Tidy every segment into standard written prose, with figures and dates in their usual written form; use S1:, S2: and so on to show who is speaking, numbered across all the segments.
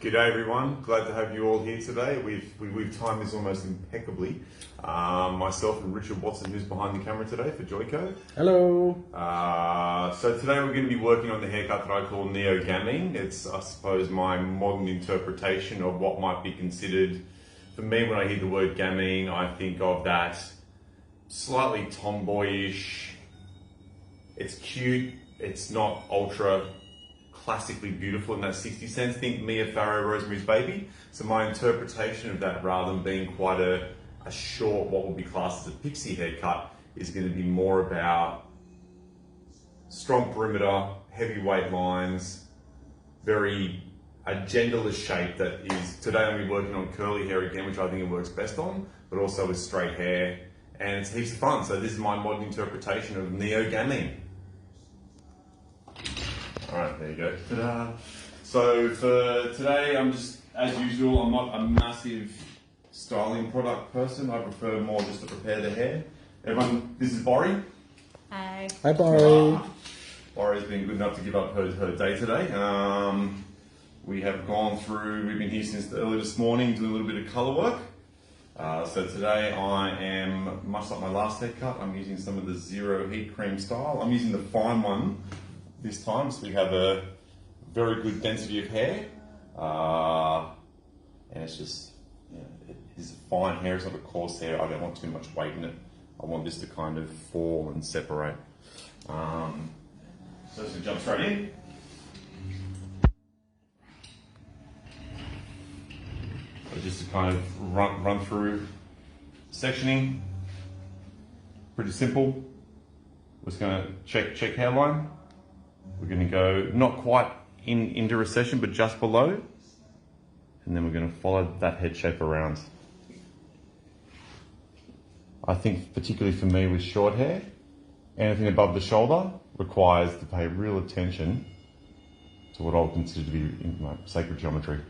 S1: G'day everyone, glad to have you all here today. We've timed this almost impeccably. Myself and Richard Watson, who's behind the camera today for Joyco.
S2: Hello.
S1: So today we're going to be working on the haircut that I call Neo Gamine. It's, I suppose, my modern interpretation of what might be considered, for me when I hear the word gamine, I think of that slightly tomboyish, it's cute, it's not ultra classically beautiful in that 60s sense. Think Mia Farrow, Rosemary's Baby. So my interpretation of that, rather than being quite a short, what would be classed as a pixie haircut, is going to be more about strong perimeter, heavyweight lines, very a genderless shape that is, today I'm going to be working on curly hair again, which I think it works best on, but also with straight hair, and it's heaps of fun. So this is my modern interpretation of Neo Gamine. All right, there you go. Ta-da. So for today, I'm just, as usual, I'm not a massive styling product person. I prefer more just to prepare the hair. Everyone, this is Borry.
S3: Hi.
S2: Hi, Borry.
S1: Borry's been good enough to give up her day today. We have gone through, we've been here since early this morning doing a little bit of colour work. So today I am, much like my last haircut, I'm using some of the Zero Heat Cream style. I'm using the fine one this time, so we have a very good density of hair, and it's just, you know, it is fine hair, it's not a coarse hair. I don't want too much weight in it. I want this to kind of fall and separate. So just gonna jump straight in. So just to kind of run through sectioning, pretty simple. We're just gonna check hairline. We're going to go not quite into recession, but just below. And then we're going to follow that head shape around. I think particularly for me with short hair, anything above the shoulder requires to pay real attention to what I would consider to be sacred geometry.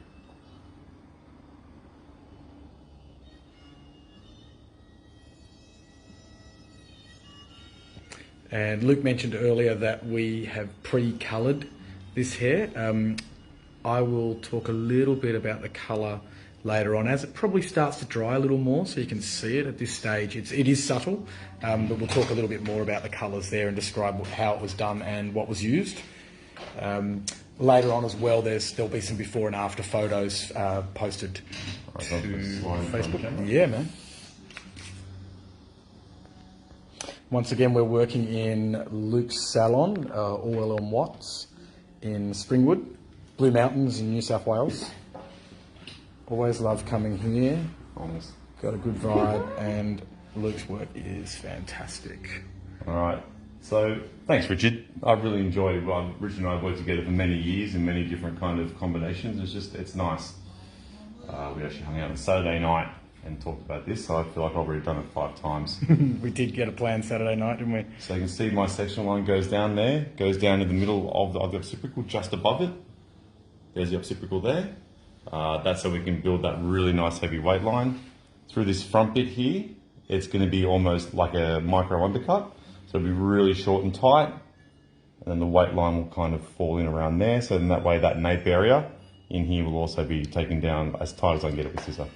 S2: And Luke mentioned earlier that we have pre-coloured this hair. I will talk a little bit about the colour later on as it probably starts to dry a little more, so you can see it at this stage. It is subtle, but we'll talk a little bit more about the colours there and describe how it was done and what was used. Later on as well, there'll be some before and after photos posted to Facebook. Yeah, man. Once again, we're working in Luke's salon, Orwell & Watts in Springwood, Blue Mountains in New South Wales. Always love coming here. Got a good vibe, and Luke's work is fantastic.
S1: All right. So thanks, Richard. I've really enjoyed it. Richard and I have worked together for many years in many different kind of combinations. It's nice. We actually hung out on Saturday night and talked about this, so I feel like I've already done it 5 times.
S2: We did get a plan Saturday night, didn't we?
S1: So you can see my sectional line goes down there, goes down in the middle of the occipital, just above it. There's the occipital there. That's how we can build that really nice heavy weight line. Through this front bit here, it's going to be almost like a micro undercut. So it'll be really short and tight, and then the weight line will kind of fall in around there. So in that way, that nape area in here will also be taken down as tight as I can get it with scissor.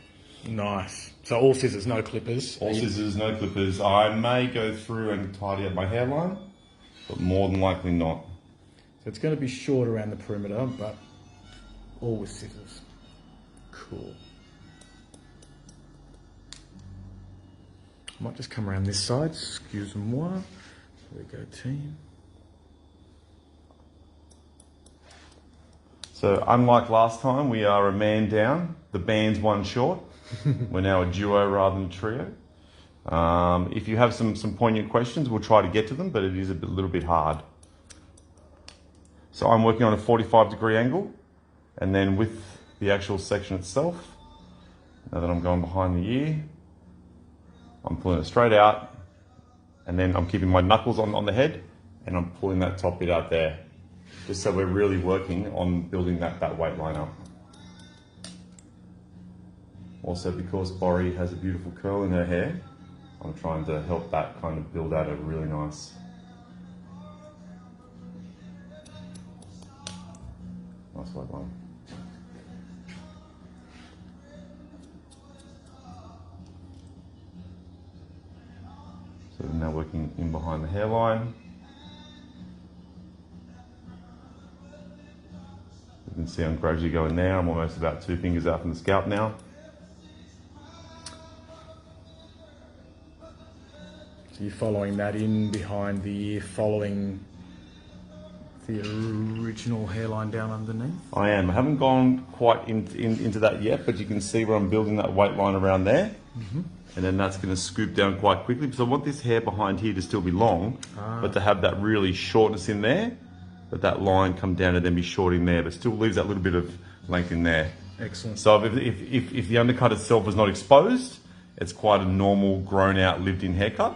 S2: Nice. So all scissors, no clippers?
S1: All scissors, no clippers. I may go through and tidy up my hairline, but more than likely not.
S2: So it's going to be short around the perimeter, but all with scissors. Cool. I might just come around this side. Excuse-moi. There we go, team.
S1: So unlike last time, we are a man down. The band's one short. We're now a duo rather than a trio. If you have some poignant questions, we'll try to get to them, but it is a little bit hard. So I'm working on a 45-degree angle, and then with the actual section itself, now that I'm going behind the ear, I'm pulling it straight out, and then I'm keeping my knuckles on the head, and I'm pulling that top bit out there, just so we're really working on building that weight line up. Also, because Borry has a beautiful curl in her hair, I'm trying to help that kind of build out a really nice weight line. now working in behind the hairline. You can see I'm gradually going there. I'm almost about 2 fingers out from the scalp now.
S2: So you're following that in behind the ear, following the original hairline down underneath?
S1: I am. I haven't gone quite into that yet, but you can see where I'm building that weight line around there.
S2: Mm-hmm.
S1: And then that's going to scoop down quite quickly because I want this hair behind here to still be long, but to have that really shortness in there, but that line come down and then be short in there, but still leaves that little bit of length in there.
S2: Excellent.
S1: So if the undercut itself is not exposed, it's quite a normal, grown out, lived in haircut.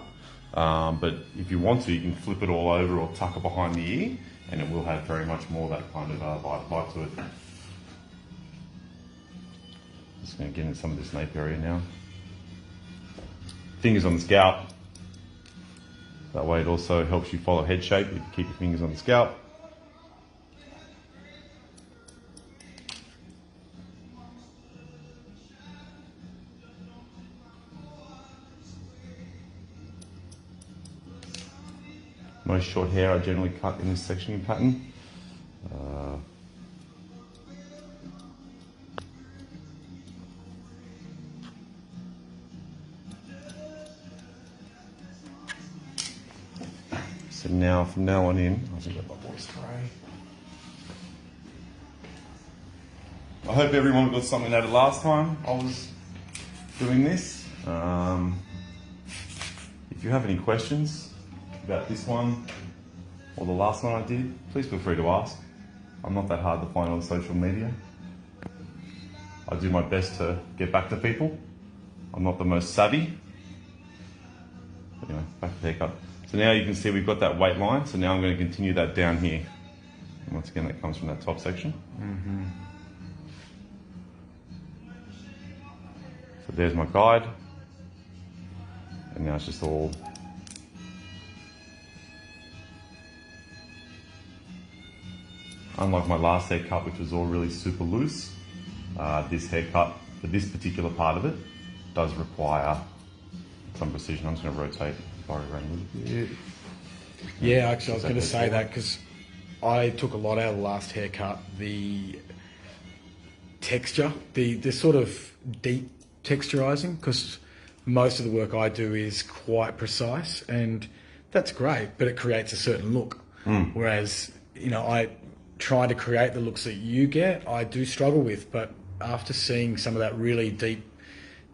S1: But if you want to, you can flip it all over or tuck it behind the ear, and it will have very much more that kind of bite to it. Just going to get into some of this nape area now. Fingers on the scalp. That way it also helps you follow head shape if you keep your fingers on the scalp. Most short hair I generally cut in this sectioning pattern. So now, from now on in, I think I've got my voice spray. I hope everyone got something out of last time I was doing this. If you have any questions about this one or the last one I did, please feel free to ask. I'm not that hard to find on social media. I do my best to get back to people. I'm not the most savvy. But anyway, back to the haircut. So now you can see we've got that weight line, so now I'm going to continue that down here. And once again, that comes from that top section.
S2: Mm-hmm.
S1: So there's my guide. And now it's just all unlike my last haircut, which was all really super loose, this haircut, for this particular part of it, does require some precision. I'm just going to rotate the body around a little bit.
S2: Yeah, actually, I was going to say that because I took a lot out of the last haircut. The texture, the sort of deep texturizing, because most of the work I do is quite precise, and that's great, but it creates a certain look. Whereas, you know, I try to create the looks that you get, I do struggle with, but after seeing some of that really deep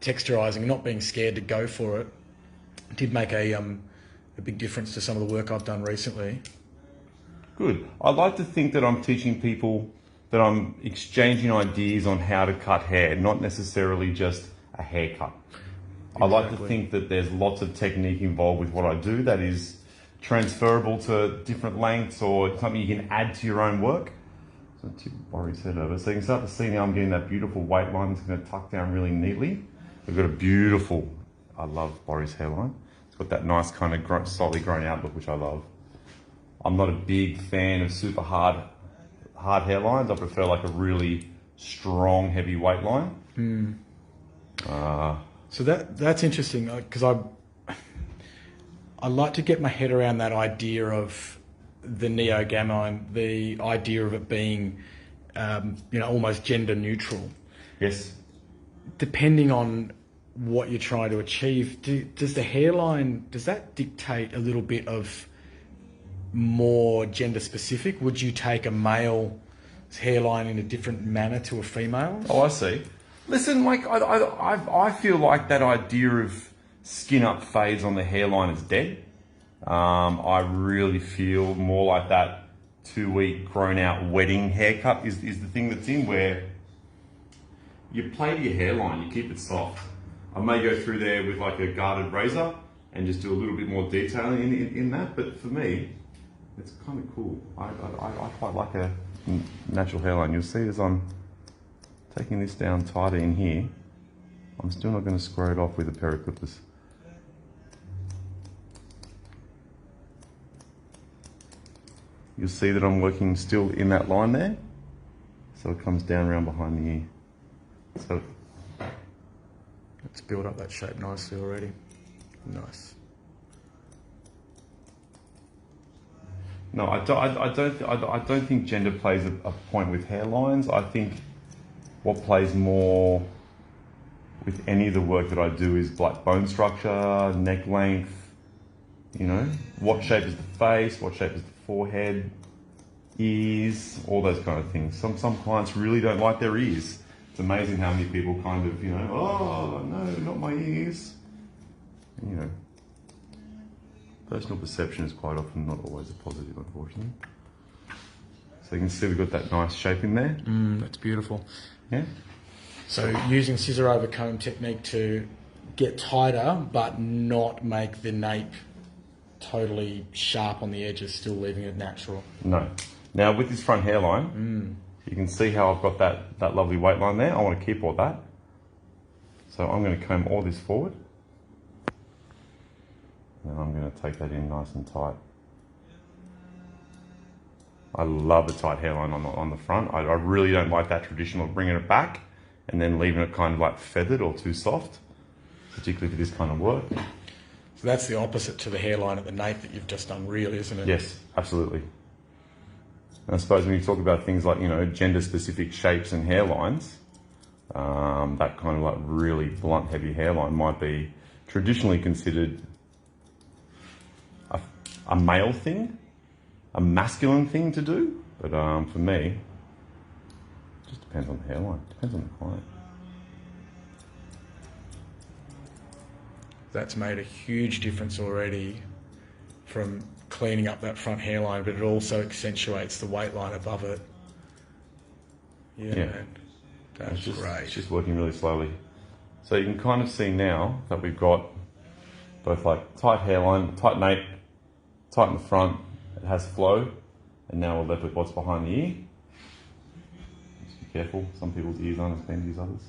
S2: texturizing and not being scared to go for it, did make a big difference to some of the work I've done recently.
S1: Good. I like to think that I'm teaching people, that I'm exchanging ideas on how to cut hair, not necessarily just a haircut. Exactly. I like to think that there's lots of technique involved with what I do that is transferable to different lengths or something you can add to your own work. So tip Boris head over. So you can start to see now I'm getting that beautiful weight line that's going to tuck down really neatly. We've got a beautiful, I love Boris hairline. It's got that nice kind of slightly grown out look, which I love. I'm not a big fan of super hard hairlines. I prefer like a really strong, heavy weight line.
S2: So that's interesting, because I like to get my head around that idea of the Neo Gamine, the idea of it being, almost gender neutral.
S1: Yes.
S2: Depending on what you're trying to achieve, does the hairline, does that dictate a little bit of more gender specific? Would you take a male hairline in a different manner to a female?
S1: Oh, I see. Listen, like I feel like that idea of skin up fades on the hairline is dead. I really feel more like that 2-week grown out wedding haircut is the thing that's in, where you play to your hairline, you keep it soft. I may go through there with like a guarded razor and just do a little bit more detailing in that, but for me, it's kind of cool. I quite like a natural hairline. You'll see as I'm taking this down tighter in here, I'm still not going to square it off with a pair of clippers. You'll see that I'm working still in that line there, so it comes down around behind the ear. So
S2: let's build up that shape nicely already. Nice.
S1: No, I don't think gender plays a point with hairlines. I think what plays more with any of the work that I do is like bone structure, neck length, you know, what shape is the face, what shape is the forehead, ears, all those kind of things. Some clients really don't like their ears. It's amazing how many people kind of, you know, oh no, not my ears. You know, personal perception is quite often not always a positive, unfortunately. So you can see we've got that nice shape in there.
S2: That's beautiful.
S1: Yeah.
S2: So using scissor over comb technique to get tighter, but not make the nape totally sharp on the edges, still leaving it natural.
S1: No. Now with this front hairline, you can see how I've got that lovely weight line there. I want to keep all that. So I'm going to comb all this forward. And I'm going to take that in nice and tight. I love the tight hairline on the front. I really don't like that traditional bringing it back and then leaving it kind of like feathered or too soft, particularly for this kind of work.
S2: So that's the opposite to the hairline at the nape that you've just done, really, isn't it?
S1: Yes, absolutely. And I suppose when you talk about things like, you know, gender-specific shapes and hairlines, that kind of like really blunt, heavy hairline might be traditionally considered a male thing, a masculine thing to do. But for me, it just depends on the hairline, depends on the client.
S2: That's made a huge difference already from cleaning up that front hairline, but it also accentuates the weight line above it. Yeah. Man. That's great.
S1: It's just working really slowly. So you can kind of see now that we've got both like tight hairline, tight nape, tight in the front, it has flow, and now we're left with what's behind the ear. Just be careful, some people's ears aren't as bendy as others.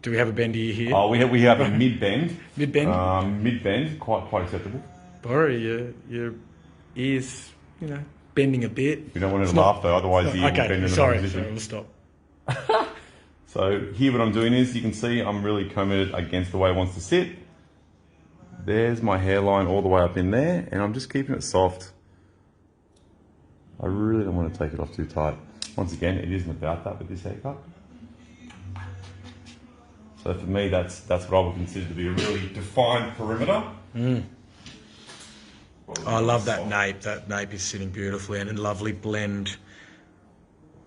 S2: Do we have a bendy ear here?
S1: Oh, we have a mid-bend.
S2: Mid-bend?
S1: Mid-bend, quite acceptable.
S2: Borrow your ears, you know, bending a bit.
S1: We don't want it to laugh though, otherwise the ear will bend in the wrong position.
S2: Sorry, we'll stop.
S1: So here what I'm doing is, you can see I'm really combing it against the way it wants to sit. There's my hairline all the way up in there, and I'm just keeping it soft. I really don't want to take it off too tight. Once again, it isn't about that with this haircut. So for me, that's what I would consider to be a really defined perimeter.
S2: I love that nape. That nape is sitting beautifully, and a lovely blend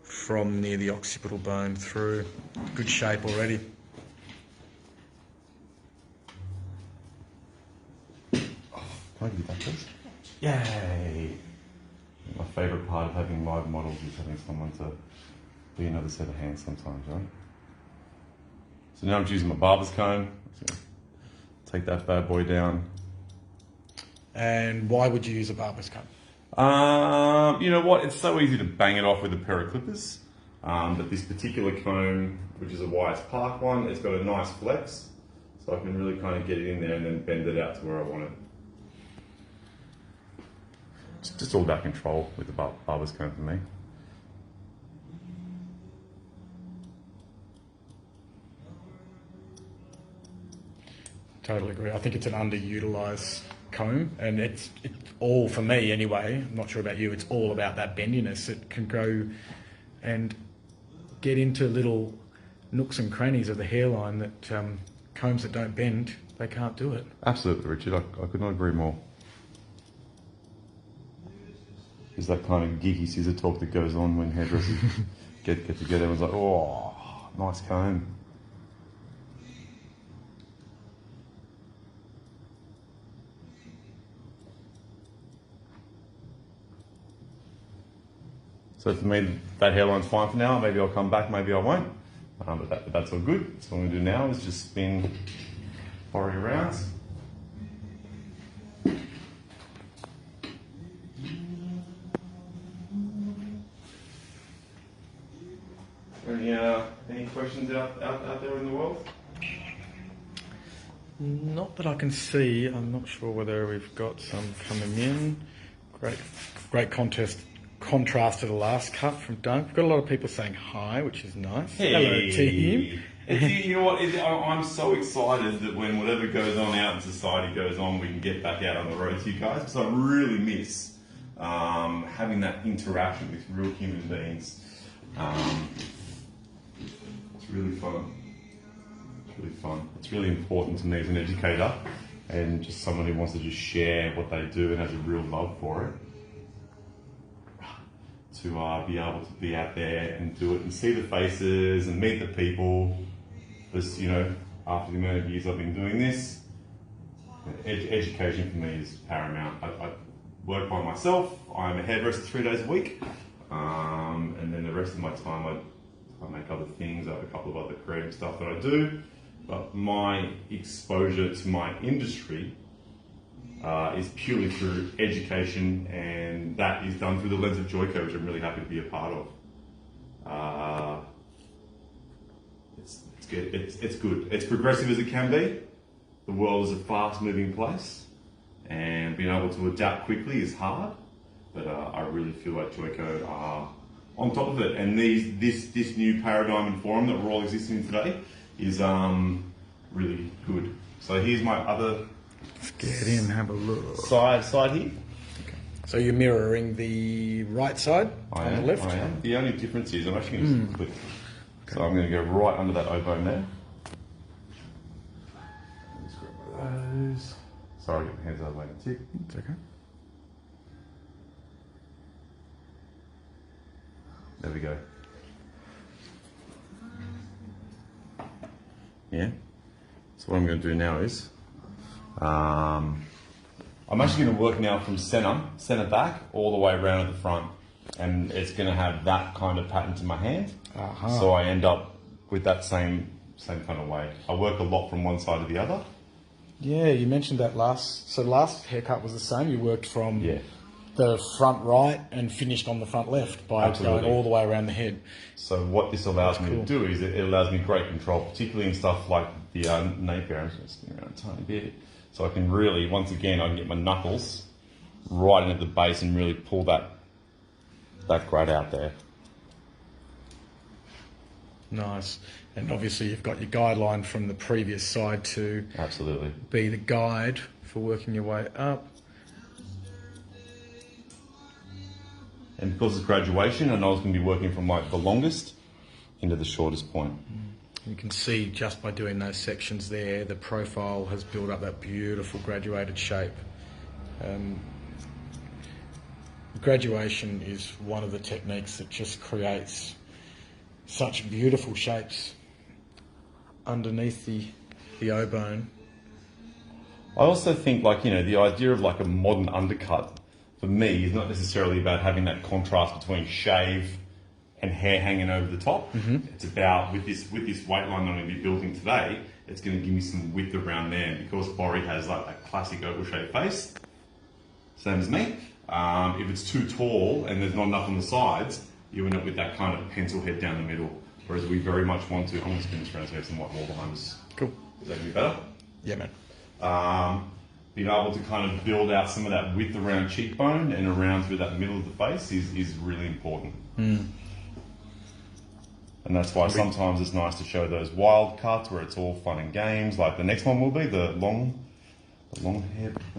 S2: from near the occipital bone through. Good shape already.
S1: Can I give you that, please? Yay! My favourite part of having live models is having someone to be another set of hands sometimes, right? So now I'm just using my barber's comb. Take that bad boy down.
S2: And why would you use a barber's comb?
S1: You know what? It's so easy to bang it off with a pair of clippers. But this particular comb, which is a Wise Park one, it's got a nice flex. So I can really kind of get it in there and then bend it out to where I want it. It's just all about control with the barber's comb for me.
S2: Totally agree. I think it's an underutilised comb, and it's all, for me anyway, I'm not sure about you, it's all about that bendiness. It can go and get into little nooks and crannies of the hairline that combs that don't bend, they can't do it.
S1: Absolutely, Richard. I could not agree more. There's that kind of geeky scissor talk that goes on when hairdressers get together. Everyone's like, oh, nice comb. So for me, that hairline's fine for now. Maybe I'll come back, maybe I won't. But that's all good. So what I'm going to do now is just spin 40 rounds. Any questions out there in the world?
S2: Not that I can see. I'm not sure whether we've got some coming in. Great contrast to the last cut from Dunk. We've got a lot of people saying hi, which is nice.
S1: Hey.
S2: Hello, team.
S1: You know what? I'm so excited that when whatever goes on out in society goes on, we can get back out on the road to you guys, because I really miss having that interaction with real human beings. It's really fun. It's really fun. It's really important to me as an educator and just someone who wants to just share what they do and has a real love for it. To be able to be out there and do it and see the faces and meet the people. Because, you know, after the amount of years I've been doing this, education for me is paramount. I work by myself. I'm a hairdresser 3 days a week. And then the rest of my time I make other things. I have a couple of other creative stuff that I do. But my exposure to my industry is purely through education, and that is done through the lens of Joico, which I'm really happy to be a part of. It's good. It's good. It's progressive as it can be. The world is a fast-moving place, and being able to adapt quickly is hard. But I really feel like Joico are on top of it, and this new paradigm and forum that we're all existing in today is really good. So here's my other.
S2: Let's get in and have a look.
S1: Side here.
S2: Okay. So you're mirroring the right side on the left?
S1: I am. The only difference is I'm actually going to click. Okay. So I'm going to go right under that O-bone there. Let's grab those. Sorry, get my hands out of the way and tick.
S2: It's okay.
S1: There we go. Yeah. So what I'm going to do now is I'm actually going to work now from center back, all the way around at the front, and it's going to have that kind of pattern to my hand. So I end up with that same kind of way. I work a lot from one side to the other.
S2: Yeah, you mentioned that last haircut was the same. You worked from
S1: the
S2: front right and finished on the front left by going all the way around the head.
S1: So what this allows me to do is it allows me great control, particularly in stuff like the nape area. I'm just going to spin around a tiny bit. So I can really, once again, I can get my knuckles right in at the base and really pull that grade out there.
S2: Nice. And obviously you've got your guideline from the previous side to
S1: absolutely
S2: be the guide for working your way up.
S1: And because it's graduation, I know I was going to be working from like the longest into the shortest point.
S2: You can see just by doing those sections there, the profile has built up that beautiful graduated shape. Graduation is one of the techniques that just creates such beautiful shapes underneath the O-bone.
S1: I also think, like, you know, the idea of like a modern undercut for me is not necessarily about having that contrast between shave and hair hanging over the top. It's about, with this weight line that I'm going to be building today, it's going to give me some width around there. Because Borry has like that classic oval shaped face, same as me. If it's too tall and there's not enough on the sides, you end up with that kind of pencil head down the middle. Whereas we very much want to, I'm going to spin this around so I have some white wall behind us.
S2: Cool.
S1: Is that going to be better?
S2: Yeah, man.
S1: Being able to kind of build out some of that width around cheekbone and around through that middle of the face is really important. And that's why sometimes it's nice to show those wild cuts where it's all fun and games. Like the next one will be the long hair one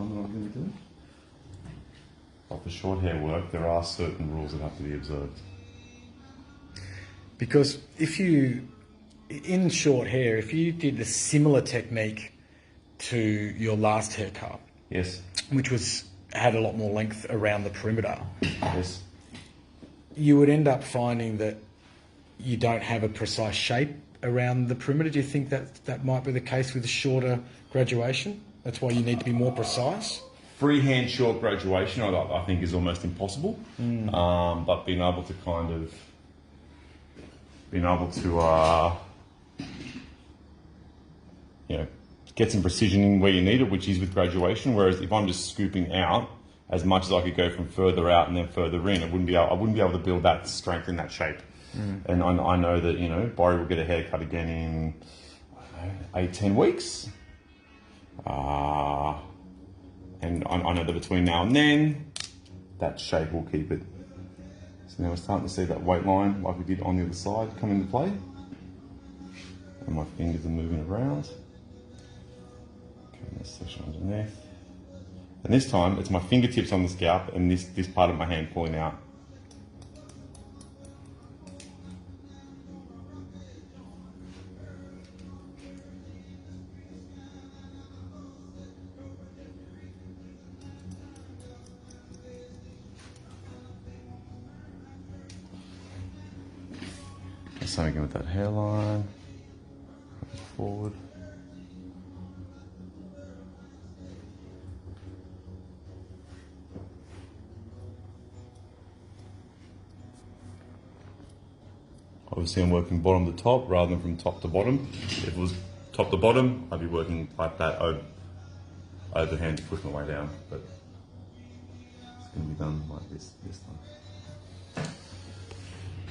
S1: that I'm going to do. But for short hair work, there are certain rules that have to be observed.
S2: Because in short hair, if you did a similar technique to your last haircut,
S1: yes,
S2: which had a lot more length around the perimeter,
S1: yes,
S2: you would end up finding that you don't have a precise shape around the perimeter. Do you think that might be the case with a shorter graduation? That's why you need to be more precise?
S1: Freehand short graduation, I think, is almost impossible. But being able to get some precision in where you need it, which is with graduation. Whereas if I'm just scooping out as much as I could go from further out and then further in, I wouldn't be able to build that strength in that shape. And I know that, you know, Borry will get a haircut again in 8-10 weeks. And I know that between now and then, that shape will keep it. So now we're starting to see that weight line, like we did on the other side, come into play. And my fingers are moving around. Okay, this section underneath. And this time it's my fingertips on the scalp and this part of my hand pulling out. Same again with that hairline. Forward. Obviously I'm working bottom to top rather than from top to bottom. If it was top to bottom, I'd be working like that overhand to push my way down, but it's going to be done like this time.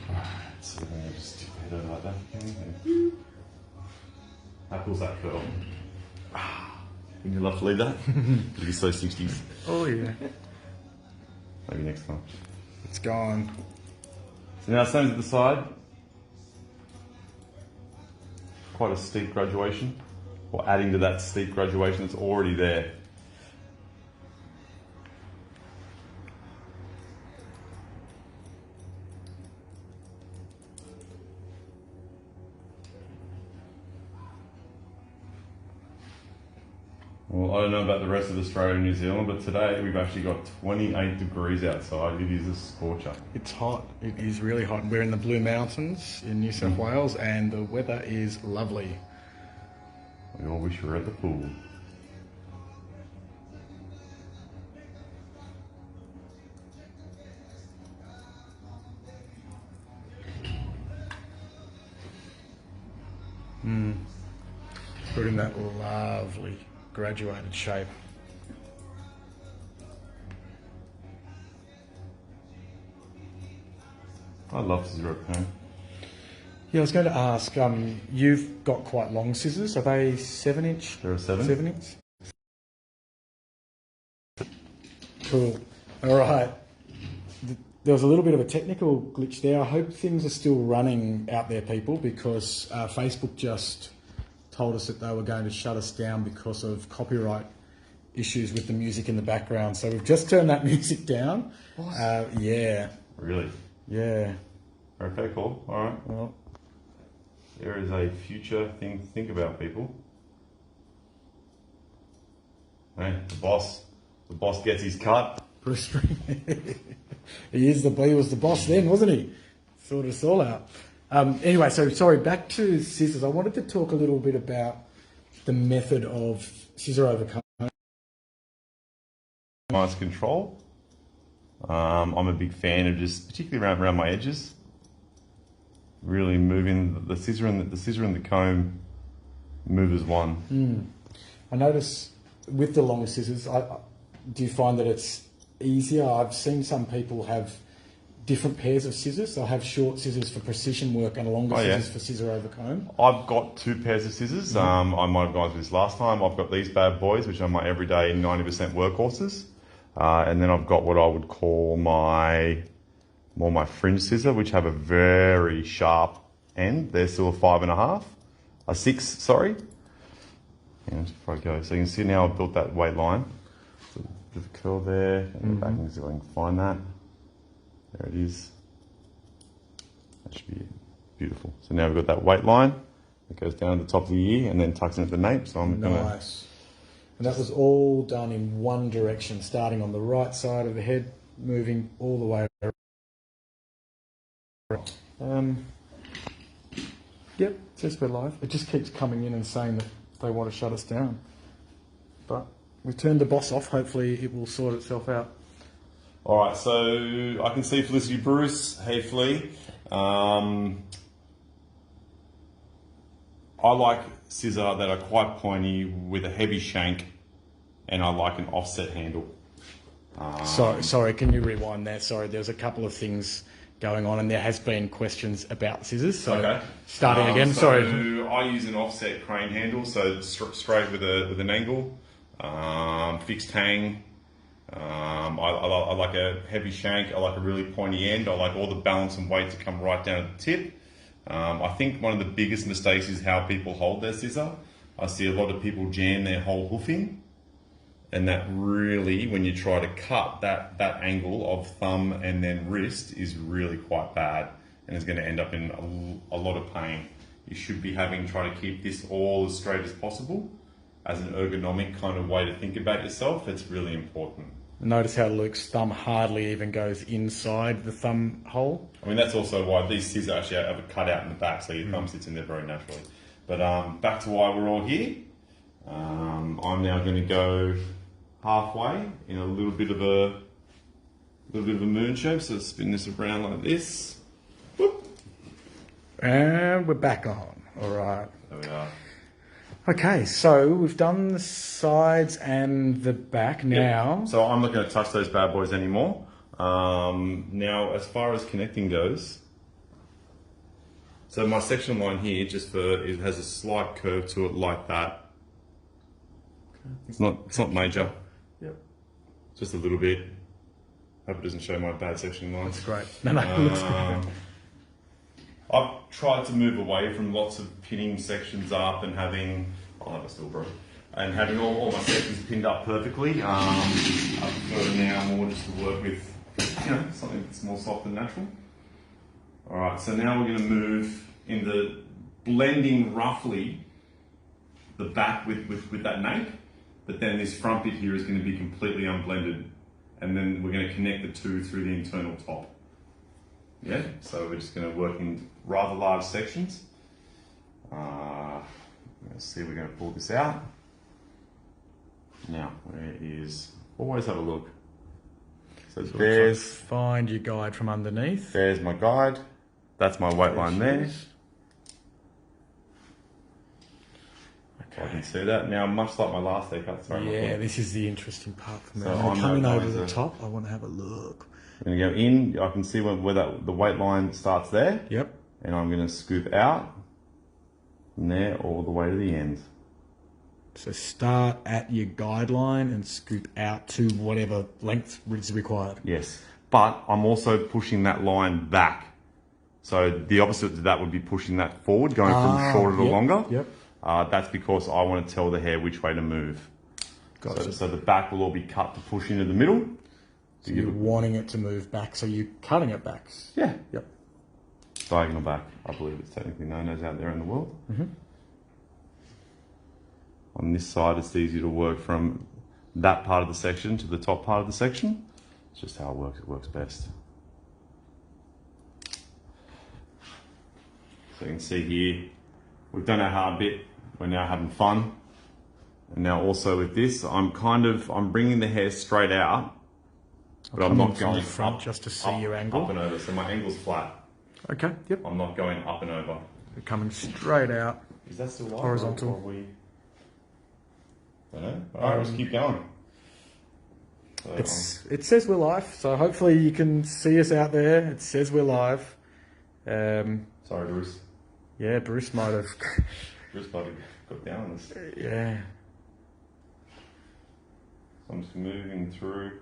S1: Alright, so then I just tip the head over like that again. How cool's that curl? Think you'd love to leave that? It'd be so 60s.
S2: Oh yeah.
S1: Maybe next time.
S2: It's gone.
S1: So now same as the side. Quite a steep graduation, or adding to that steep graduation that's already there. Well, I don't know about the rest of Australia and New Zealand, but today we've actually got 28 degrees outside. It is a scorcher.
S2: It's hot. It is really hot. We're in the Blue Mountains in New South Wales and the weather is lovely.
S1: We all wish we were at the pool.
S2: Put in that lovely graduated shape.
S1: I love scissor comb.
S2: Yeah, I was going to ask, you've got quite long scissors. Are they 7-inch?
S1: They're a 7.
S2: 7-inch? Cool. All right. There was a little bit of a technical glitch there. I hope things are still running out there, people, because Facebook just told us that they were going to shut us down because of copyright issues with the music in the background. So we've just turned that music down. Yeah.
S1: Really?
S2: Yeah.
S1: Okay, cool. All right.
S2: Well,
S1: there is a future thing to think about, people. Hey, the boss gets his cut.
S2: Bruce Spring. He was the boss then, wasn't he? Sorted us all out. Anyway, so sorry, back to scissors. I wanted to talk a little bit about the method of scissor over comb.
S1: Nice control. I'm a big fan of just, particularly around my edges, really moving the scissor and the comb move as one.
S2: I notice with the long scissors, do you find that it's easier? I've seen some people have different pairs of scissors. They'll have short scissors for precision work and longer scissors for scissor over comb.
S1: I've got 2 pairs of scissors. I might have gone through this last time. I've got these bad boys, which are my everyday 90% workhorses. And then I've got what I would call my fringe scissor, which have a very sharp end. They're still a 5.5, a 6, sorry. And before I go, so you can see now I've built that weight line. So there's a curl there, and the back, and see if I can find that. There it is. That should be beautiful. So now we've got that weight line that goes down to the top of the ear and then tucks into the nape. So I'm
S2: nice. And that was all done in one direction, starting on the right side of the head, moving all the way around. Yep, it says we're live. It just keeps coming in and saying that they want to shut us down. But we've turned the boss off. Hopefully it will sort itself out.
S1: All right, so I can see Felicity Bruce. Hey, Flea. I like scissor that are quite pointy with a heavy shank, and I like an offset handle.
S2: Sorry, can you rewind there? Sorry, there's a couple of things going on, and there has been questions about scissors. So
S1: okay.
S2: Starting again, sorry.
S1: I use an offset crane handle, so straight with an angle, fixed hang. I like a heavy shank. I like a really pointy end. I like all the balance and weight to come right down at the tip. I think one of the biggest mistakes is how people hold their scissor. I see a lot of people jam their whole hoof in, And that really, when you try to cut, that angle of thumb and then wrist is really quite bad and is going to end up in a lot of pain. You should be try to keep this all as straight as possible. As an ergonomic kind of way to think about yourself, it's really important.
S2: Notice how Luke's thumb hardly even goes inside the thumb hole.
S1: I mean, that's also why these scissors actually have a cutout in the back, so your thumb sits in there very naturally. But back to why we're all here. I'm now going to go halfway in a little bit of a moon shape. So spin this around like this. Whoop.
S2: And we're back on. All right.
S1: There we are.
S2: Okay, so we've done the sides and the back now.
S1: Yep. So I'm not going to touch those bad boys anymore. Now, as far as connecting goes, so my section line here it has a slight curve to it like that. It's not major.
S2: Yep.
S1: Just a little bit. Hope it doesn't show my bad section lines.
S2: That's great. No, it looks good.
S1: I've tried to move away from lots of pinning sections up and having, I'll have a still bro, and having all my sections pinned up perfectly. I prefer now more just to work with, something that's more soft and natural. All right, so now we're going to move in the blending roughly the back with that nape, but then this front bit here is going to be completely unblended, and then we're going to connect the two through the internal top. Yeah, so we're just going to work in rather large sections. Let's see if we're going to pull this out. Now, where is, always have a look. So there's,
S2: find your guide from underneath.
S1: There's my guide. That's my weight line there. Okay. I can see that. Now, much like my last haircut, sorry.
S2: Yeah, this is the interesting part for me.
S1: So
S2: coming over the top, I want to have a look.
S1: I'm going to go in, I can see where the weight line starts there.
S2: Yep.
S1: And I'm going to scoop out from there all the way to the end.
S2: So start at your guideline and scoop out to whatever length is required.
S1: Yes, but I'm also pushing that line back. So the opposite to that would be pushing that forward, going from shorter to longer.
S2: Yep.
S1: That's because I want to tell the hair which way to move.
S2: Gotcha.
S1: So the back will all be cut to push into the middle.
S2: So you're wanting it to move back, so you're cutting it back.
S1: Yeah.
S2: Yep.
S1: Diagonal back, I believe it's technically known as out there in the world.
S2: Mm-hmm.
S1: On this side, it's easy to work from that part of the section to the top part of the section. It's just how it works. It works best. So you can see here, we've done our hard bit. We're now having fun. And now also with this, I'm bringing the hair straight out, but I'm not going
S2: front
S1: up,
S2: just to see your angle.
S1: up and over. So my angle's flat.
S2: Okay. Yep.
S1: I'm not going up and over.
S2: You're coming straight out.
S1: Is that still live?
S2: Horizontal.
S1: Or are we... I don't know. All right, let's keep going. So
S2: it says we're live, so hopefully you can see us out there. It says we're live.
S1: Sorry, Bruce.
S2: Yeah, Bruce might have.
S1: Bruce might have got down on this.
S2: Yeah.
S1: So I'm just moving through.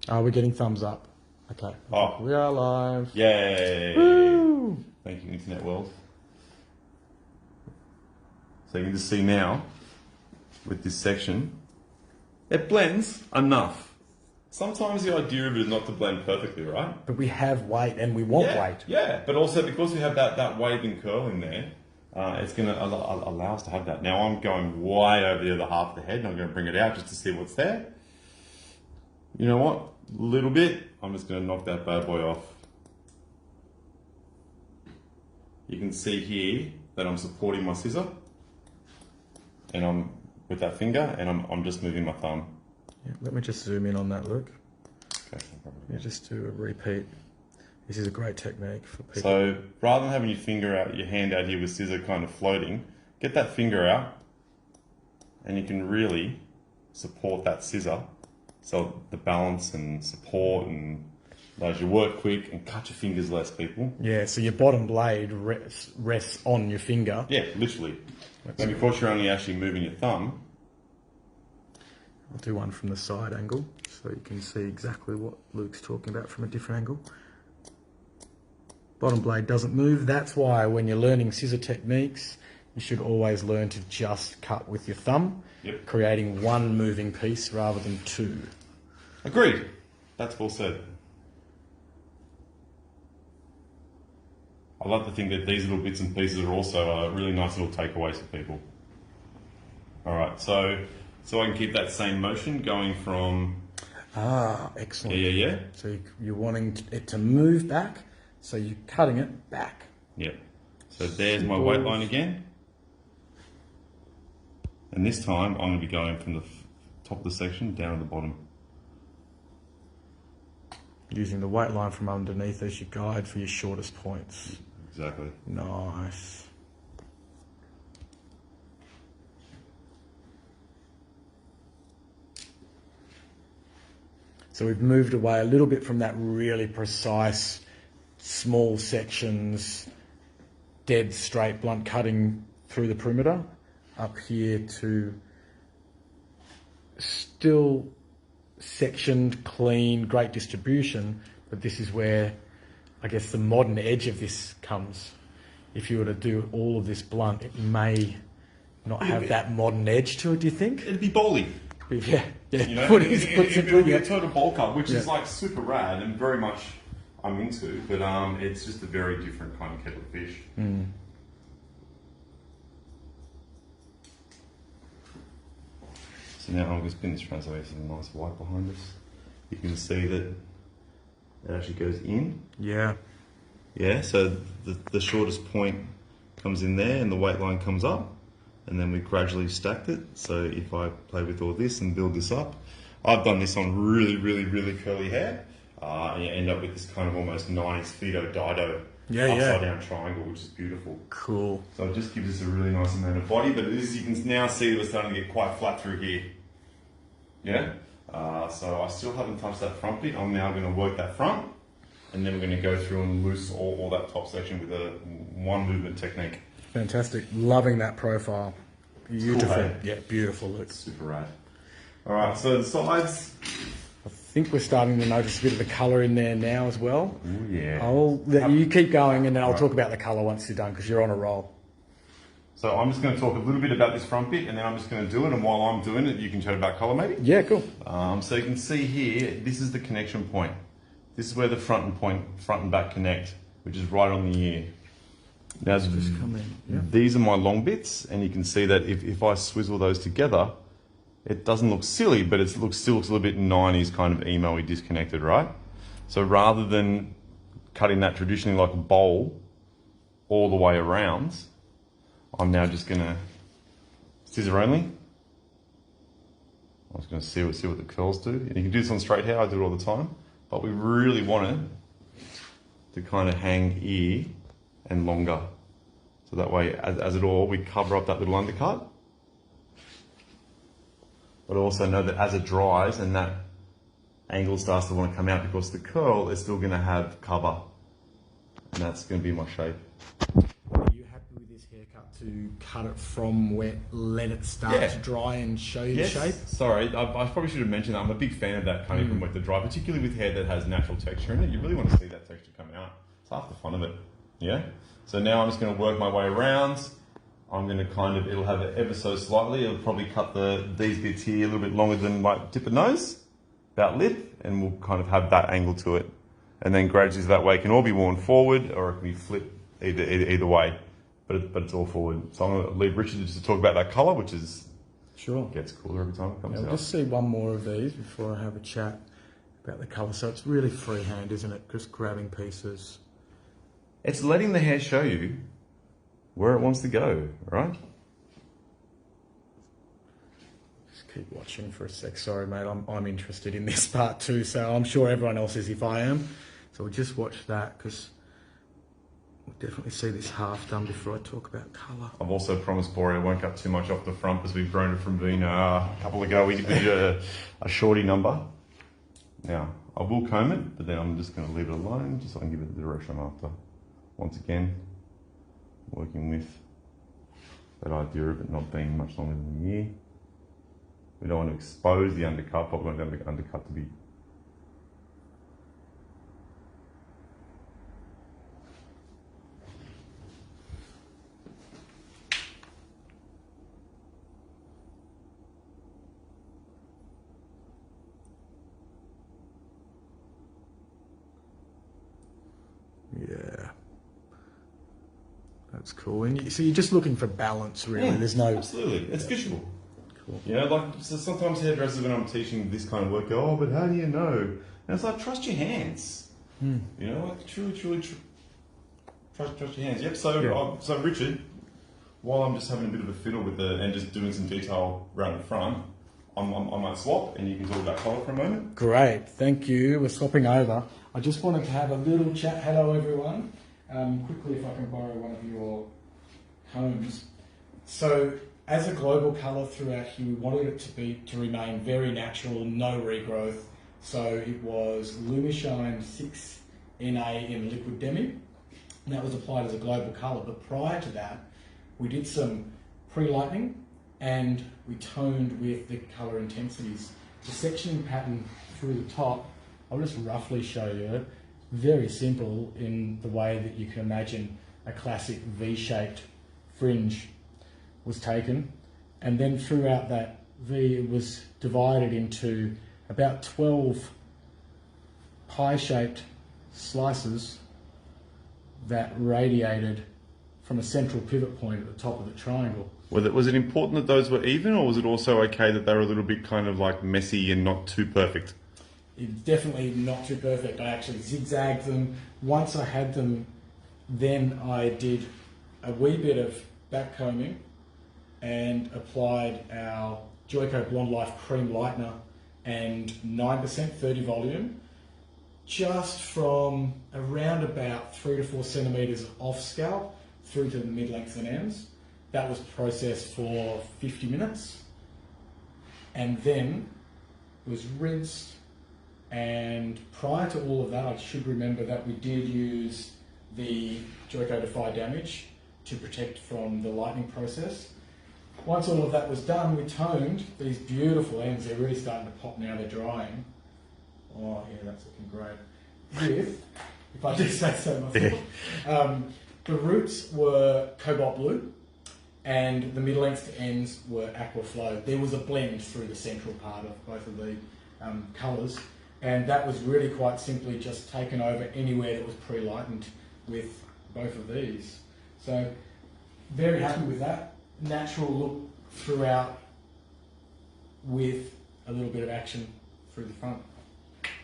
S2: We're getting thumbs up. Okay.
S1: Oh.
S2: We are live.
S1: Yay!
S2: Woo!
S1: Thank you, Internet World. So you can just see now, with this section, it blends enough. Sometimes the idea of it is not to blend perfectly, right?
S2: But we have weight and we want weight.
S1: Yeah, but also because we have that wave and curl in there, it's going to allow us to have that. Now I'm going way over the other half of the head and I'm going to bring it out just to see what's there. You know what? A little bit. I'm just going to knock that bad boy off. You can see here that I'm supporting my scissor and I'm with that finger and I'm just moving my thumb.
S2: Yeah, let me just zoom in on that, Luke.
S1: Okay.
S2: Yeah, just do a repeat. This is a great technique for people.
S1: So rather than having your hand out here with scissor kind of floating, get that finger out and you can really support that scissor. So the balance and support and allows you to work quick and cut your fingers less, people.
S2: Yeah, so your bottom blade rests on your finger.
S1: Yeah, literally. And because you're only actually moving your thumb.
S2: I'll do one from the side angle so you can see exactly what Luke's talking about from a different angle. Bottom blade doesn't move. That's why when you're learning scissor techniques, you should always learn to just cut with your thumb, creating one moving piece rather than two.
S1: Agreed. That's well said. I love to think that these little bits and pieces are also really nice little takeaways for people. All right, so I can keep that same motion going from...
S2: Ah, excellent.
S1: Yeah.
S2: So you're wanting it to move back, so you're cutting it back.
S1: Yep. So there's my weight line again. And this time I'm going to be going from the top of the section down to the bottom.
S2: Using the weight line from underneath as your guide for your shortest points.
S1: Exactly.
S2: Nice. So we've moved away a little bit from that really precise, small sections, dead straight blunt cutting through the perimeter, up here to still sectioned, clean, great distribution, but this is where I guess the modern edge of this comes. If you were to do all of this blunt, it may not have that modern edge to it, do you think?
S1: It'd be bowly.
S2: Yeah.
S1: You know,
S2: Put
S1: it'd be a total bowl cut, which is like super rad and very much I'm into, but it's just a very different kind of kettle of fish. So now I'm going to spin this around so we have some nice white behind us. You can see that it actually goes in.
S2: Yeah.
S1: Yeah, so the shortest point comes in there and the weight line comes up, and then we gradually stacked it. So if I play with all this and build this up, I've done this on really, really, really curly hair, and you end up with this kind of almost 90s Fido Dido upside down triangle, which is beautiful.
S2: Cool.
S1: So it just gives us a really nice amount of body, but as you can now see, we're starting to get quite flat through here. Yeah? So I still haven't touched that front bit. I'm now going to work that front, and then we're going to go through and loose all that top section with a one movement technique.
S2: Fantastic. Loving that profile. Beautiful.
S1: Cool, hey?
S2: Yeah, beautiful look.
S1: Super rad. All right, so the sides.
S2: I think we're starting to notice a bit of the colour in there now as well.
S1: Oh yeah.
S2: You keep going, and then I'll talk about the colour once you're done, because you're on a roll.
S1: So I'm just going to talk a little bit about this front bit, and then I'm just going to do it, and while I'm doing it, you can chat about colour maybe?
S2: Yeah, cool.
S1: So you can see here, this is the connection point. This is where the front and back connect, which is right on the ear. Now, these are my long bits, and you can see that if I swizzle those together, it doesn't look silly, but it still looks a little bit 90s kind of emo-y disconnected, right? So rather than cutting that traditionally like a bowl all the way around, I'm now just going to scissor only. I'm just going to see what the curls do. And you can do this on straight hair, I do it all the time. But we really want it to kind of hang ear and longer. So that way, as it all, we cover up that little undercut. But also know that as it dries and that angle starts to want to come out, because the curl is still going to have cover. And that's going to be my shape.
S2: Are you happy with this haircut to cut it from wet, let it start to dry and show you the shape?
S1: Sorry, I probably should have mentioned that. I'm a big fan of that cutting from wet to dry, particularly with hair that has natural texture in it. You really want to see that texture come out. It's half the fun of it. Yeah? So now I'm just going to work my way around. I'm going to it'll have it ever so slightly. It'll probably cut these bits here a little bit longer than my tip of nose, about lip, and we'll kind of have that angle to it. And then gradually that way it can all be worn forward, or it can be flipped either way. But it's all forward. So I'm going to leave Richard just to talk about that colour, which is gets cooler every time it comes out.
S2: We'll just see one more of these before I have a chat about the colour. So it's really freehand, isn't it? Just grabbing pieces.
S1: It's letting the hair show you where it wants to go, right?
S2: Just keep watching for a sec. Sorry, mate. I'm interested in this part too, so I'm sure everyone else is if I am. So we'll just watch that, because we'll definitely see this half done before I talk about colour.
S1: I've also promised Corey I won't cut too much off the front, because we've grown it from being a couple ago. We did a shorty number. Now, I will comb it, but then I'm just going to leave it alone, just so I can give it the direction I'm after. Once again, working with that idea of it not being much longer than a year. We don't want to expose the undercut, but we want the undercut to be
S2: That's cool. And so you're just looking for balance, really. There's no...
S1: Absolutely. It's visual.
S2: Cool.
S1: You know, like so sometimes hairdressers, when I'm teaching this kind of work, go, oh, but how do you know? And it's like, trust your hands. You know, like truly trust your hands. Yep. So, so Richard, while I'm just having a bit of a fiddle with and just doing some detail around the front, I might swap, and you can talk about colour for a moment.
S2: Great, thank you. We're swapping over. I just wanted to have a little chat. Hello, everyone. Quickly, if I can borrow one of your combs. So, as a global colour throughout here, we wanted it to remain very natural, no regrowth. So it was Lumishine 6NA in liquid demi, and that was applied as a global colour. But prior to that, we did some pre-lightning, and we toned with the colour intensities. The sectioning pattern through the top, I'll just roughly show you. Very simple in the way that you can imagine a classic V-shaped fringe was taken, and then throughout that V it was divided into about 12 pie-shaped slices that radiated from a central pivot point at the top of the triangle.
S1: Was it important that those were even, or was it also okay that they were a little bit kind of like messy and not too perfect?
S2: It's definitely not too perfect. I actually zigzagged them. Once I had them, then I did a wee bit of back combing and applied our Joico Blonde Life Cream Lightener and 9% 30 volume, just from around about 3 to 4 centimetres off scalp through to the mid-lengths and ends. That was processed for 50 minutes, and then it was rinsed. And prior to all of that, I should remember that we did use the Joico Defy Damage to protect from the lightning process. Once all of that was done, we toned these beautiful ends. They're really starting to pop now, they're drying. Oh yeah, that's looking great. With, if I do say so myself, the roots were cobalt blue, and the middle-lengths to ends were aqua flow. There was a blend through the central part of both of the colours, and that was really quite simply just taken over anywhere that was pre-lightened with both of these. So very happy with that. Natural look throughout with a little bit of action through the front.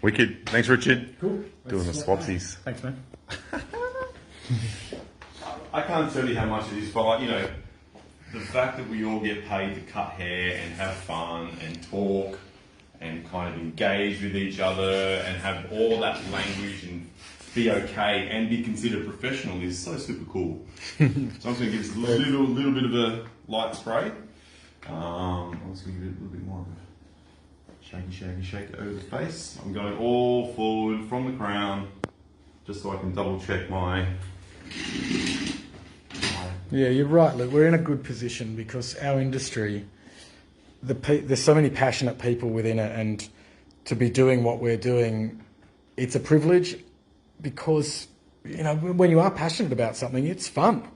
S1: Wicked. Thanks, Richard.
S2: Cool.
S1: Doing the swapsies.
S2: Thanks, man.
S1: I can't tell you how much it is, but like, you know, the fact that we all get paid to cut hair and have fun and talk and kind of engage with each other and have all that language and be okay and be considered professional is so super cool. So I'm just going to give this a little bit of a light spray. I'm just going to give it a little bit more of a shake over the face. I'm going all forward from the crown just so I can double check my...
S2: Yeah, you're right, Luke. We're in a good position because our industry, there's so many passionate people within it, and to be doing what we're doing, it's a privilege because, you know, when you are passionate about something, it's fun.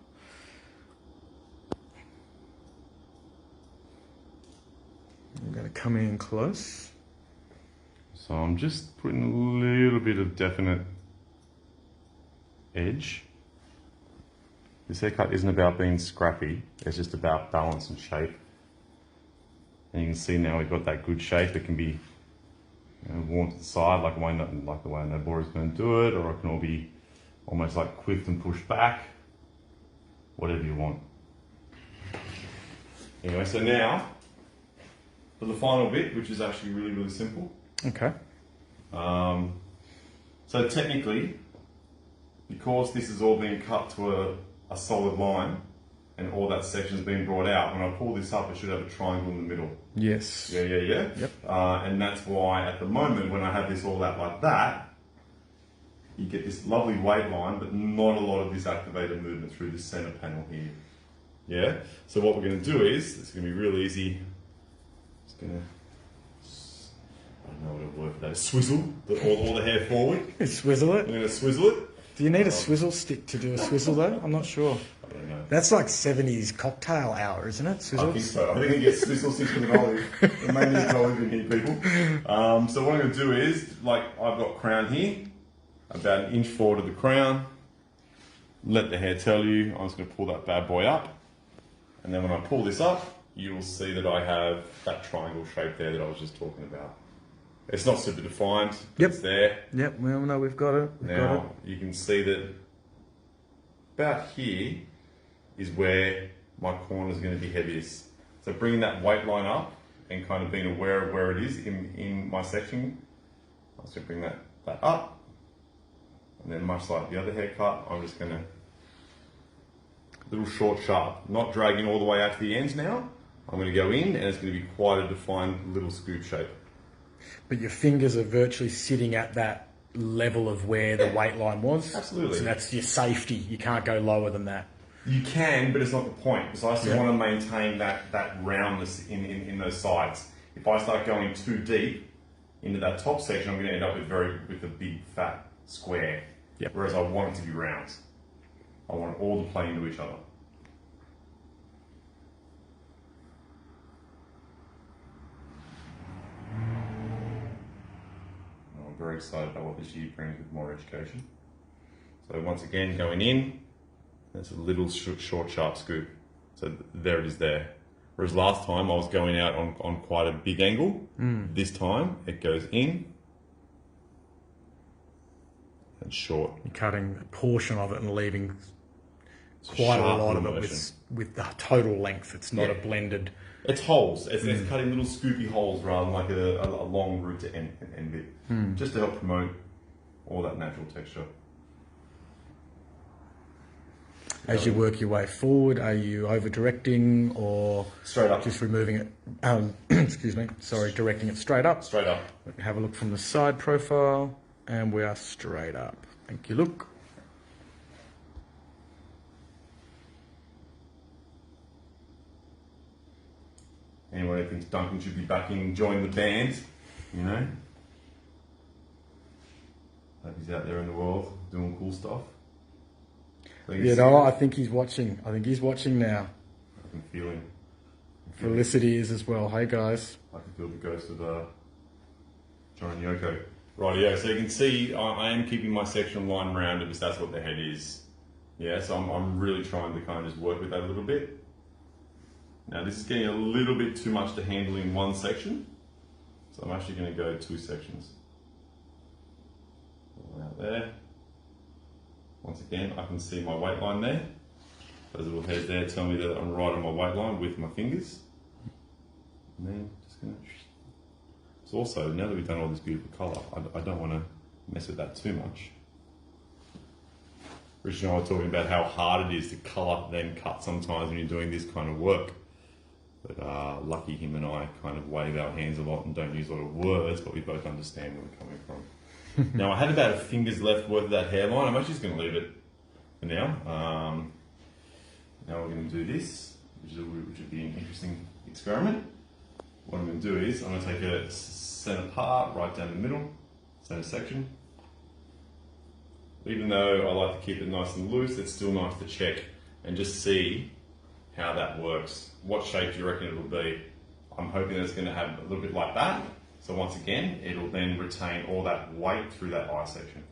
S2: I'm going to come in close.
S1: So I'm just putting a little bit of definite edge. This haircut isn't about being scrappy, it's just about balance and shape. And you can see now we've got that good shape. It can be, you know, worn to the side like the way I know Boris going to do it, or it can all be almost like quiffed and pushed back. Whatever you want. Anyway, so now for the final bit, which is actually really, really simple.
S2: Okay.
S1: So technically, because this has all been cut to a solid line and all that section's been brought out, when I pull this up, it should have a triangle in the middle.
S2: Yes.
S1: Yeah.
S2: Yep.
S1: And that's why at the moment, when I have this all out like that, you get this lovely weight line, but not a lot of this activated movement through the center panel here. Yeah? So what we're going to do is, it's going to be real easy. Just going to, I don't know what a word for that is, swizzle all the hair forward.
S2: Swizzle it?
S1: I'm going to swizzle it.
S2: Do you need a swizzle stick to do a swizzle though? I'm not sure.
S1: I don't know.
S2: That's like 70s cocktail hour, isn't it? Swizzles?
S1: I think so. I think you get swizzle sticks with an olive. It may need an olive in here, people. So what I'm going to do is, like, I've got crown here, about an inch forward of the crown. let the hair tell you. I'm just going to pull that bad boy up. And then when I pull this up, you will see that I have that triangle shape there that I was just talking about. It's not super defined, but
S2: Yep.
S1: it's there.
S2: Yep, well, no, we've got it.
S1: Now, you can see that about here is where my corner is going to be heaviest. So bringing that weight line up and kind of being aware of where it is in my section, I'm just going to bring that up. And then much like the other haircut, I'm just going to, little short sharp, not dragging all the way out to the ends now. I'm going to go in and it's going to be quite a defined little scoop shape.
S2: But your fingers are virtually sitting at that level of where the weight line was.
S1: Absolutely.
S2: So that's your safety. You can't go lower than that.
S1: You can, but it's not the point, because I still want to maintain that roundness in those sides. If I start going too deep into that top section, I'm going to end up with a big fat square.
S2: Yep.
S1: Whereas I want it to be round. I want it all to play into each other. I'm very excited about what this year brings with more education. So once again, going in, that's a little short, sharp scoop. So there it is there. Whereas last time I was going out on quite a big angle. This time it goes in and short.
S2: You're cutting a portion of it and leaving quite a lot of it with the total length. It's not a blended.
S1: It's holes. It's cutting little scoopy holes rather than like a long root to end bit. Just to help promote all that natural texture.
S2: As you work your way forward, are you over directing or
S1: straight up?
S2: Just removing it? Excuse me. Sorry, directing it straight up.
S1: Straight up.
S2: Have a look from the side profile, and we are straight up. Thank you, Luke.
S1: Anyone who thinks Duncan should be back in, join the band, you know? Hope he's out there in the world doing cool stuff.
S2: You know, I think he's watching. I think he's watching now.
S1: I can feel him.
S2: Felicity is as well. Hey, guys.
S1: I can feel the ghost of John and Yoko. Right, yeah, so you can see I am keeping my section line rounded because that's what the head is. Yeah, so I'm really trying to kind of just work with that a little bit. Now this is getting a little bit too much to handle in one section. So I'm actually going to go 2 sections. All out there. Once again, I can see my weight line there. Those little hairs there tell me that I'm right on my weight line with my fingers. And then just going to... So also, now that we've done all this beautiful colour, I don't want to mess with that too much. Rich and I were talking about how hard it is to colour then cut sometimes when you're doing this kind of work. But lucky him and I kind of wave our hands a lot and don't use a lot of words, but we both understand where we're coming from. Now I had about a finger's left worth of that hairline. I'm actually just going to leave it for now. Now we're going to do this, which would be an interesting experiment. What I'm going to do is I'm going to take a centre part right down the middle, centre section. Even though I like to keep it nice and loose, it's still nice to check and just see how that works. What shape do you reckon it'll be? I'm hoping that it's going to have a little bit like that. So once again, it'll then retain all that weight through that eye section.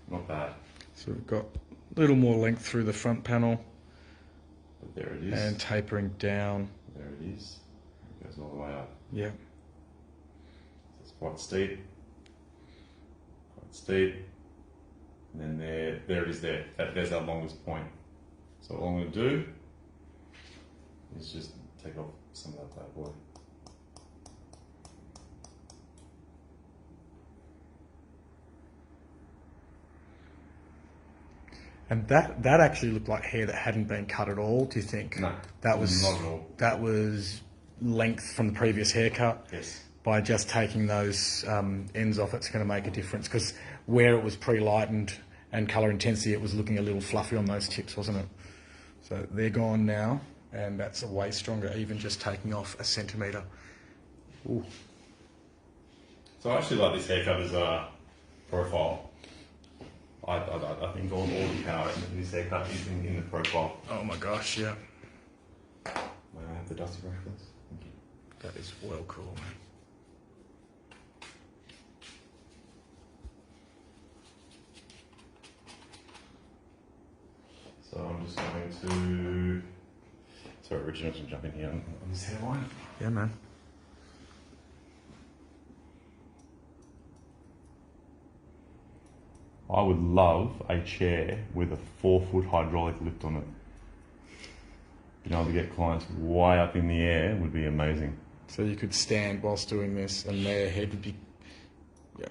S1: Not bad.
S2: So we've got a little more length through the front panel.
S1: But there it is.
S2: And tapering down.
S1: There it is. It goes all the way up.
S2: Yeah.
S1: So it's quite steep. Quite steep. And then there it is there. There's our longest point. So all I'm going to do is just take off some of that bad boy.
S2: And that actually looked like hair that hadn't been cut at all, do you think?
S1: No,
S2: that was
S1: not at all.
S2: That was length from the previous haircut.
S1: Yes.
S2: By just taking those ends off, it's going to make a difference, because where it was pre-lightened and colour intensity, it was looking a little fluffy on those tips, wasn't it? So they're gone now, and that's way stronger, even just taking off a centimetre. Ooh.
S1: So I actually like this haircut as a profile. I think all the power in this haircut is in the profile.
S2: Oh my gosh, yeah.
S1: May I have the dusty brush, please? Thank you.
S2: That is well cool, man.
S1: to... Sorry, Richard, I'm just jump in here on this hairline.
S2: Yeah, man.
S1: I would love a chair with a 4-foot hydraulic lift on it. Being able to get clients way up in the air would be amazing.
S2: So you could stand whilst doing this and their head would be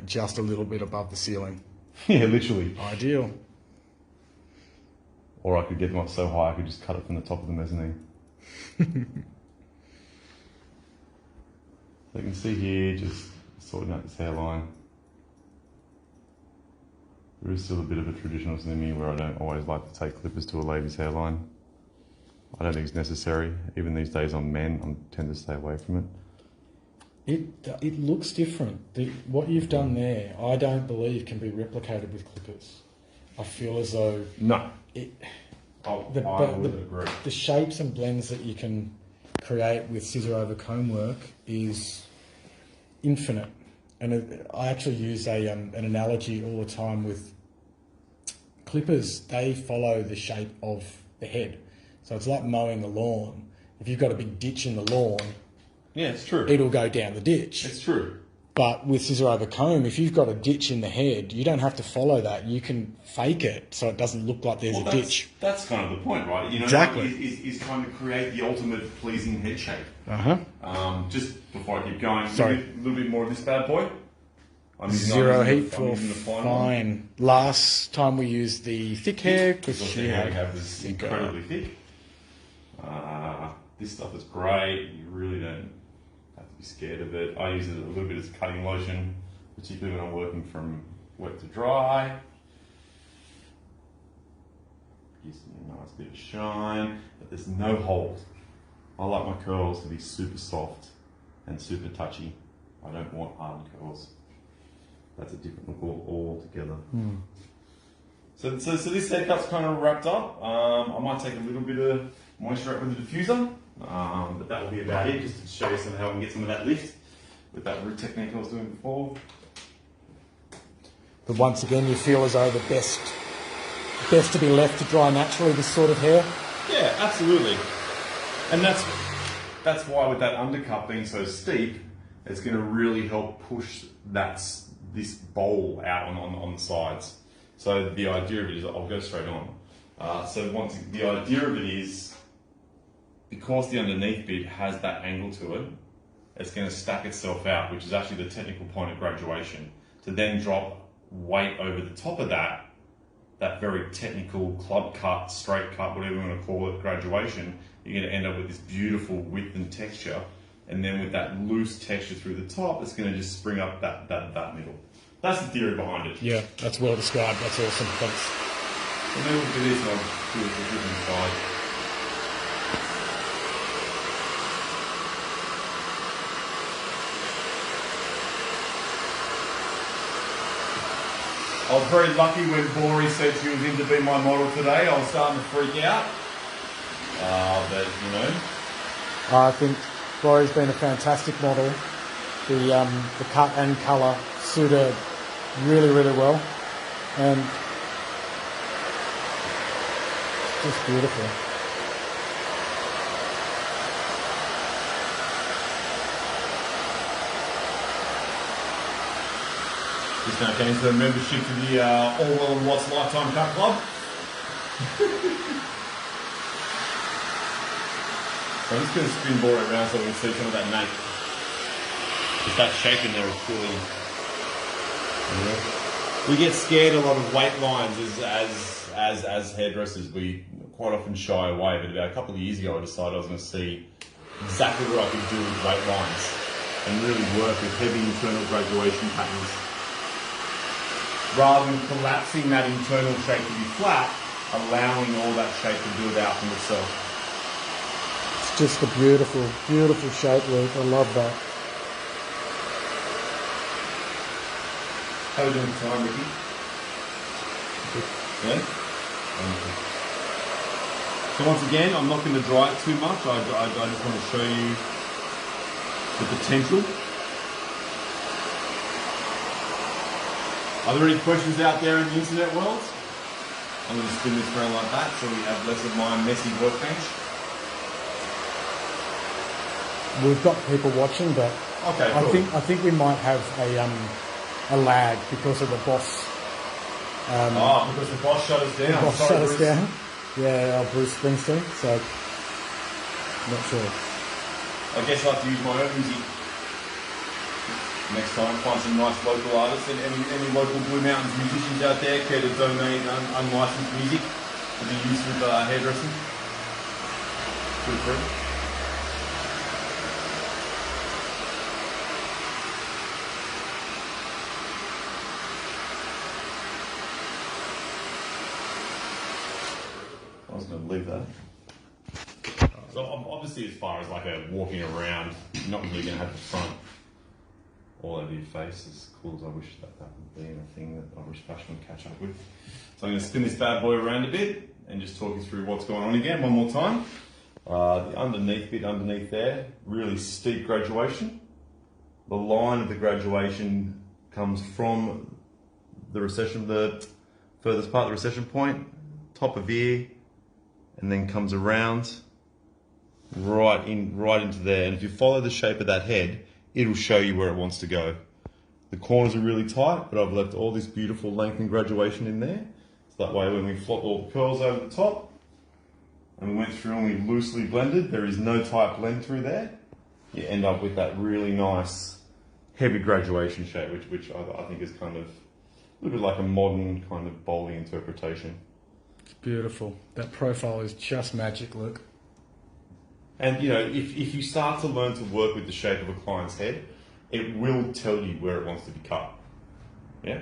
S2: just a little bit above the ceiling.
S1: Yeah, literally.
S2: Ideal.
S1: Or I could get them up so high I could just cut it from the top of the mezzanine. So you can see here, just sorting out this hairline. There is still a bit of a traditionalist in me where I don't always like to take clippers to a lady's hairline. I don't think it's necessary. Even these days on men, I tend to stay away from it.
S2: It looks different. What you've done there, I don't believe can be replicated with clippers. I feel as though...
S1: No. I would agree.
S2: The shapes and blends that you can create with scissor over comb work is infinite. And I actually use an analogy all the time with clippers. They follow the shape of the head. So it's like mowing the lawn. If you've got a big ditch in the lawn,
S1: yeah, it's true.
S2: It'll go down the ditch.
S1: It's true.
S2: But with scissor over comb, if you've got a ditch in the head, you don't have to follow that. You can fake it so it doesn't look like there's a ditch.
S1: That's kind of the point, right? You know,
S2: exactly.
S1: Is trying to create the ultimate pleasing head shape. Just before I keep going,
S2: Sorry.
S1: A little bit more of this bad boy.
S2: Zero heat for fine. Last time we used the thick hair because
S1: you have this incredibly thick. This stuff is great. You really don't have to be scared of it. I use it a little bit as cutting lotion, particularly when I'm working from wet to dry. Gives me a nice bit of shine, but there's no hold. I like my curls to be super soft and super touchy. I don't want hard curls. That's a different look altogether. So this haircut's kind of wrapped up. I might take a little bit of moisture out with the diffuser, but that will be about it, just to show you how we can get some of that lift with that root technique I was doing before.
S2: But once again, you feel as though the best to be left to dry naturally, this sort of hair?
S1: Yeah, absolutely. And that's why with that undercut being so steep, it's going to really help push this bowl out on the sides. So the idea of it is, I'll go straight on. The idea of it is, because the underneath bit has that angle to it, it's going to stack itself out, which is actually the technical point of graduation. To then drop weight over the top of that very technical club cut, straight cut, whatever you want to call it, graduation, you're going to end up with this beautiful width and texture. And then with that loose texture through the top, it's going to just spring up that middle. That's the theory behind it.
S2: Yeah, that's well described. That's awesome. Thanks.
S1: And then we'll do this and I'll do it to the different side. I was very lucky when Bori said she was in to be my model today. I was starting to freak out. But, you know.
S2: I think Bori's been a fantastic model. The cut and colour suit her really, really well. And just beautiful.
S1: Just now came to the membership to the Orwell and Watts Lifetime Cut Club. So I'm just going to spin Bori around so we can see some of that nape. Just that shape in there is cool. We get scared a lot of weight lines as hairdressers. We quite often shy away, but about a couple of years ago I decided I was going to see exactly what I could do with weight lines and really work with heavy internal graduation patterns. Rather than collapsing that internal shape to be flat, allowing all that shape to build out from itself.
S2: It's just a beautiful, beautiful shape, Luke. I love that.
S1: How are you doing time, Ricky? Yeah? So once again, I'm not going to dry it too much. I just want to show you the potential. Are there any questions out there in the internet world? I'm going to spin this around like that so we have less of my messy workbench.
S2: We've got people watching, but
S1: Okay, cool.
S2: I think we might have a lag because of the boss.
S1: Because the boss shut us down.
S2: Boss shut us down. Yeah, Bruce Springsteen. So, not sure.
S1: I guess I'll have to use my own music next time. Find some nice local artists and any local Blue Mountains musicians out there care to donate unlicensed music to be used with hairdressing. Feel free. I was going to leave that. So obviously as far as like a walking around, you're not really going to have the front all over your face, as cool as I wish that would be, and a thing that I wish fashion would catch up with. So I'm going to spin this bad boy around a bit and just talk you through what's going on again one more time. The underneath bit underneath there, really steep graduation. The line of the graduation comes from the recession, the furthest part of the recession point, top of ear, and then comes around right into there. And if you follow the shape of that head, it'll show you where it wants to go. The corners are really tight, but I've left all this beautiful length and graduation in there. So that way when we flop all the curls over the top, and we went through and we loosely blended, there is no tight blend through there. You end up with that really nice, heavy graduation shape, which I think is kind of a little bit like a modern kind of bowling interpretation.
S2: It's beautiful. That profile is just magic, Luke.
S1: And you know, if you start to learn to work with the shape of a client's head, it will tell you where it wants to be cut. Yeah?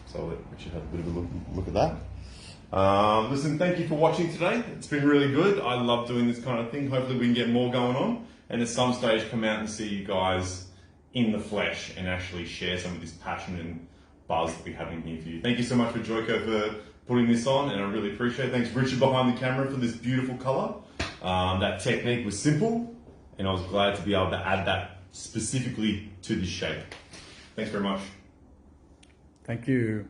S1: So we should have a bit of a look at that. Listen, thank you for watching today. It's been really good. I love doing this kind of thing. Hopefully we can get more going on. And at some stage come out and see you guys in the flesh and actually share some of this passion and buzz that we have in here for you. Thank you so much for Joyco for putting this on, and I really appreciate it. Thanks Richard behind the camera for this beautiful colour. That technique was simple, and I was glad to be able to add that specifically to this shape. Thanks very much.
S2: Thank you.